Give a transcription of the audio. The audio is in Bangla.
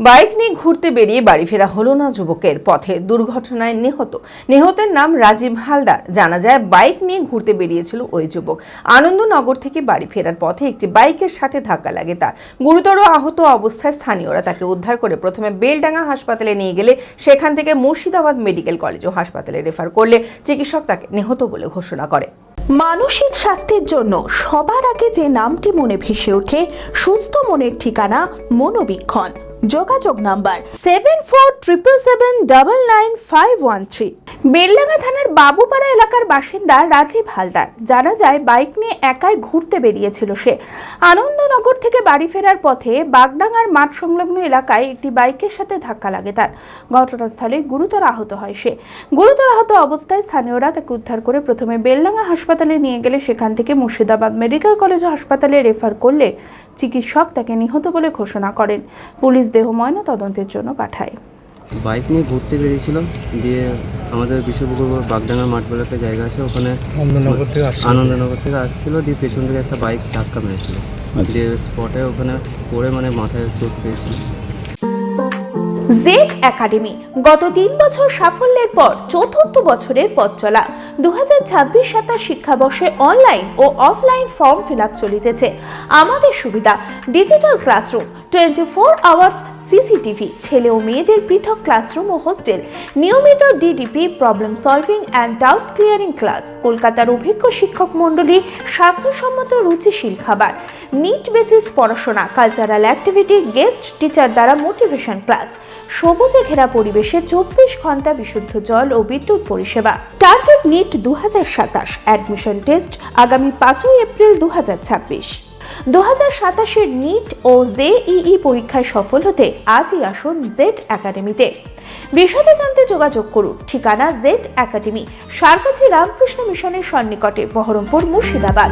বাইক নিয়ে ঘুরতে বেরিয়ে বাড়ি ফেরা হলো না যুবকের। পথে দুর্ঘটনায় নিহতের নাম রাজীব হালদার। জানা যায় বাইক নিয়ে ঘুরতে বেরিয়েছিল ওই যুবক। আনন্দনগর থেকে বাড়ি ফেরার পথে একটি বাইকের সাথে ধাক্কা লাগে তার। গুরুতর আহত অবস্থায় স্থানীয়রা তাকে উদ্ধার করে প্রথমে বেলডাঙ্গা হাসপাতালে নিয়ে গেলে সেখান থেকে মুর্শিদাবাদ মেডিকেল কলেজ ও হাসপাতালে রেফার করলে চিকিৎসক তাকে নিহত বলে ঘোষণা করে। মানসিক স্বাস্থ্যের জন্য সবার আগে যে নামটি মনে ভেসে ওঠে, সুস্থ মনের ঠিকানা মনোবীক্ষণ। যোগাযোগ নাম্বার 7477799513। বেলডাঙ্গা থানার বাবুপাড়া এলাকার বাসিন্দা রাজীব হালদার। জানা যায় বাইক নিয়ে একাই ঘুরতে বেরিয়েছিল সে। আনন্দনগর থেকে বাড়ি ফেরার পথে বাগডাঙ্গার মাঠ সংলগ্ন এলাকায় একটি বাইকের সাথে ধাক্কা লাগে তার। ঘটনাস্থলে গুরুতর আহত হয় সে। গুরুতর আহত অবস্থায় স্থানীয়রা তাকে উদ্ধার করে প্রথমে বেলডাঙ্গা হাসপাতালে নিয়ে গেলে সেখান থেকে মুর্শিদাবাদ মেডিকেল কলেজ ও হাসপাতালে রেফার করলে চিকিৎসক তাকে নিহত বলে ঘোষণা করেন। পুলিশ দেহ ময়না তদন্তের জন্য পাঠায়। বাইক নিয়ে ঘুরতে বেরিয়েছিল, দিয়ে আমাদের বিশ্বপুকুর বাগডাঙ্গার মাঠ বলে একটা জায়গা আছে, ওখানে আনন্দনগর থেকে আসছিল, দিয়ে পেছন থেকে একটা বাইক ধাক্কা মেরেছিল। যে স্পটে ওখানে পড়ে মাথায় চোট পেয়েছিল। জেড একাডেমি গত 3 বছর সাফল্যের পর চতুর্থ বছরের পথ চলা। 2026-27 শিক্ষাবর্ষে অনলাইন ও অফলাইন ফর্ম ফিল আপ চলিতেছে। আমাদের সুবিধা ডিজিটাল ক্লাসরুম, 24 আওয়ার্স সিসিটিভি, ছেলে ও মেয়েদের পৃথক ক্লাসরুম ও হোস্টেল, নিয়মিত DDP, problem solving and doubt clearing class, কলকাতার অভিজ্ঞ শিক্ষক মণ্ডলী, স্বাস্থ্যসম্মত রুচিশীল খাবার, নিট বেসিস পড়াশোনা, কালচারাল অ্যাক্টিভিটি, গেস্ট টিচার দ্বারা মোটিভেশন ক্লাস, সবুজে ঘেরা পরিবেশে 24 ঘন্টা বিশুদ্ধ জল ও বিদ্যুৎ পরিষেবা। টার্গেট নিট 2027, অ্যাডমিশন টেস্ট আগামী 5 এপ্রিল 2026। 2027-এর নিট ও জেইই পরীক্ষায় সফল হতে আজই আসুন জেড একাডেমিতে। বিশদে জানতে যোগাযোগ করুন। ঠিকানা জেড একাডেমি, সারকাছি রামকৃষ্ণ মিশনের সন্নিকটে, বহরমপুর, মুর্শিদাবাদ।